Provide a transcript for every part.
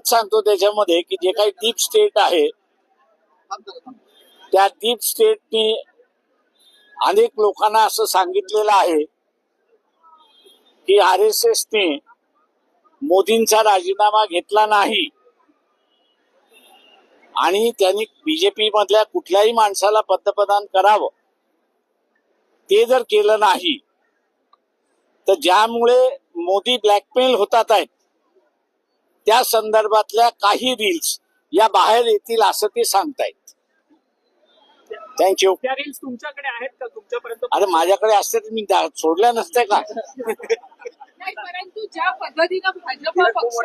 एवढंच सांगतो त्याच्यामध्ये की जे काही डीप स्टेट आहे त्या डीप स्टेटनी अनेक लोकांना असं सांगितलेलं आहे की RSSने मोदींचा राजीनामा घेतला नाही आणि त्यांनी बीजेपी मधल्या कुठल्याही माणसाला पंतप्रधान करावं, ते जर केलं नाही तर ज्यामुळे मोदी ब्लॅकमेल होतात आहेत त्या संदर्भातल्या काही रील्स या बाहेर येतील असं ते सांगतायत. थँक्यू. त्या रील्स तुमच्याकडे आहेत का? तुमच्यापर्यंत अरे माझ्याकडे असते तर मी सोडल्या नसते का? नाही, परंतु ज्या पद्धतीनं भाजप पक्ष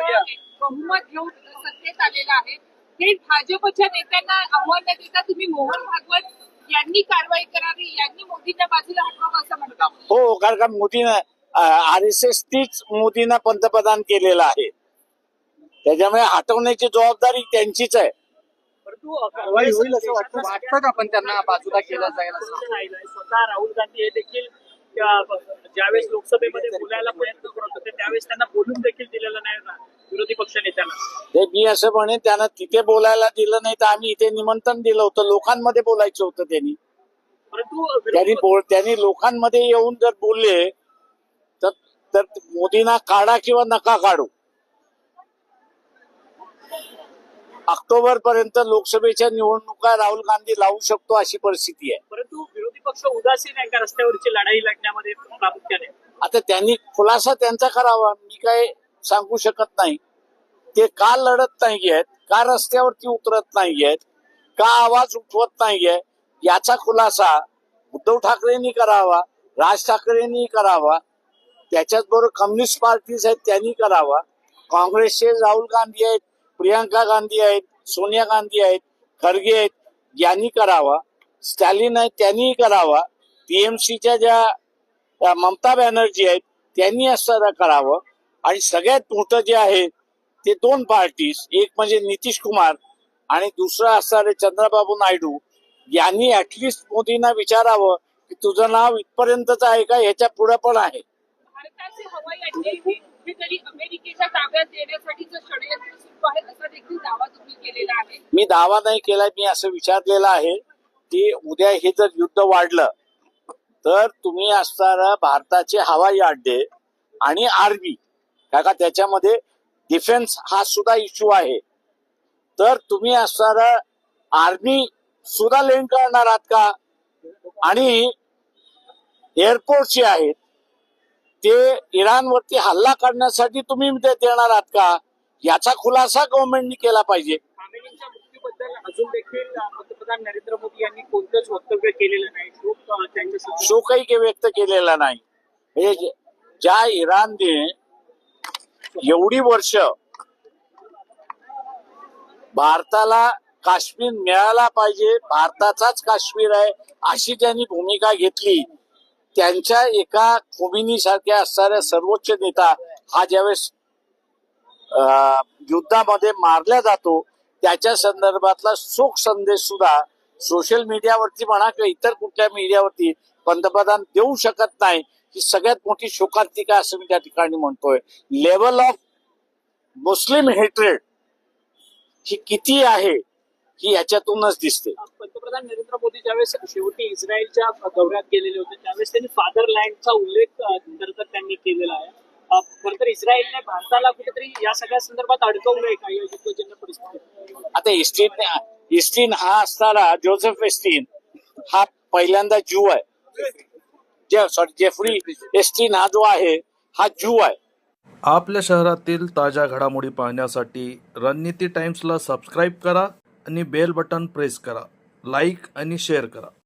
बहुमत घेऊन सत्तेत आलेला आहे ते भाजपच्या नेत्यांना आव्हान देता तुम्ही मोहन भागवत यांनी कारवाई करावी, यांनी मोदींच्या बाजूला हटवावं असं म्हणता. हो, कारण मोदीनं RSSनीच मोदींना पंतप्रधान केलेलं आहे, त्याच्यामुळे हटवण्याची जबाबदारी त्यांचीच आहे. परंतु कारवाई होईल असं वाटतं का? पण त्यांना बाजूला केलं जाईल असं स्वतः राहुल गांधी हे देखील ज्यावेळेस लोकसभेमध्ये बोलायला प्रयत्न करत होते त्यावेळेस त्यांना बोलून देखील दिलेलं नाही ना विरोधी पक्ष नेत्यांना. ते मी असं म्हणेन त्यांना तिथे बोलायला दिलं नाही तर आम्ही इथे निमंत्रण दिलं होतं, लोकांमध्ये बोलायचं होतं त्यांनी. परंतु त्यांनी लोकांमध्ये येऊन जर बोलले तर मोदींना काढा किंवा नका काढू. ऑक्टोबर पर्यंत लोकसभेच्या निवडणुका राहुल गांधी लावू शकतो अशी परिस्थिती आहे. परंतु विरोधी पक्ष उदासीन आहे का रस्त्यावरची लढाई लढण्यामध्ये प्रामुख्याने? आता त्यांनी खुलासा त्यांचा करावा, मी काय सांगू शकत नाही. ते का लढत नाहीयेत, का रस्त्यावरती उतरत नाहीयेत, का आवाज उठवत नाहीये, याचा खुलासा उद्धव ठाकरेंनी करावा, राज ठाकरेंनी करावा, त्याच्याच बरोबर कम्युनिस्ट पार्टीज आहेत त्यांनी करावा, काँग्रेसचे राहुल गांधी आहेत, प्रियंका गांधी आहेत, सोनिया गांधी आहेत, खरगे आहेत, यांनी करावा, स्टॅलिन आहेत त्यांनी करावा, TMCच्या ज्या ममता बॅनर्जी आहेत त्यांनी असं करावं. आणि सगळ्यात मोठं जे आहे ते दोन पार्टीज, एक म्हणजे नितीश कुमार आणि दुसरं असणारे चंद्रबाबू नायडू, यांनी ऍटलिस्ट मोदींना विचारावं की तुझं नाव इथपर्यंतच आहे का, ह्याच्या पुढे पण आहे. भारताचे हवाई अड्डे हे कुठेतरी अमेरिकेच्या ताब्यात देण्यासाठीचं षडयंत्र सुरू आहे असा देखील दावा तुम्ही केलेला आहे. मी दावा नाही केलाय, मी असं विचारलेलं आहे की उद्या हे जर युद्ध वाढलं तर तुम्ही असणारा भारताचे हवाई अड्डे आणि आर्मी, का त्याच्यामध्ये डिफेन्स हा सुद्धा इश्यू आहे, तर तुम्ही असणारा आर्मी सुद्धा लँड करणार आहात का? आणि एअरपोर्ट जे आहेत ते इराणवरती हल्ला करण्यासाठी तुम्ही देणार आहात का? याचा खुलासा गव्हर्नमेंटनी केला पाहिजे. खामेनींच्या मुक्तीबद्दल अजून देखील पंतप्रधान नरेंद्र मोदी यांनी कोणतंच वक्तव्य केलेलं नाही, शोकही व्यक्त केलेला नाही. म्हणजे ज्या इराणने एवढी वर्ष भारताला काश्मीर मिळाला पाहिजे, भारताचाच काश्मीर आहे अशी ज्यांनी भूमिका घेतली, त्यांच्या एका खोमिनी सारख्या असणाऱ्या सर्वोच्च नेता हा ज्यावेळेस युद्धामध्ये मारला जातो त्याच्या संदर्भातला शोक संदेश सुद्धा सोशल मीडियावरती म्हणा किंवा इतर कुठल्या मीडियावरती पंतप्रधान देऊ शकत नाही. ही सगळ्यात मोठी शोकांतिका असं मी त्या ठिकाणी म्हणतोय. लेवल ऑफ मुस्लिम हेट्रेड ही किती आहे ही याच्यातूनच दिसते. पंतप्रधान नरेंद्र मोदी ज्यावेळेस शेवटी इस्रायलच्या दौऱ्यात गेलेले होते त्यावेळेस त्यांनी फादरलँडचा उल्लेख त्यांनी केलेला आहे. खरं तर इस्रायलने भारताला कुठेतरी या सगळ्या संदर्भात अडकवलंय का या युद्धजन्य परिस्थितीत? आता इस्टीन हा असणारा जोसेफ एस्टीन हा पहिल्यांदा ज्यू आहे. जेफ्री एस्टीन हा जो आहे हा ज्यू आहे. आपल्या शहरातील ताज्या घडामोडी पाहण्यासाठी रणनीती टाइम्सला सबस्क्राईब करा आणि बेल बटन प्रेस करा. लाईक आणि शेअर करा.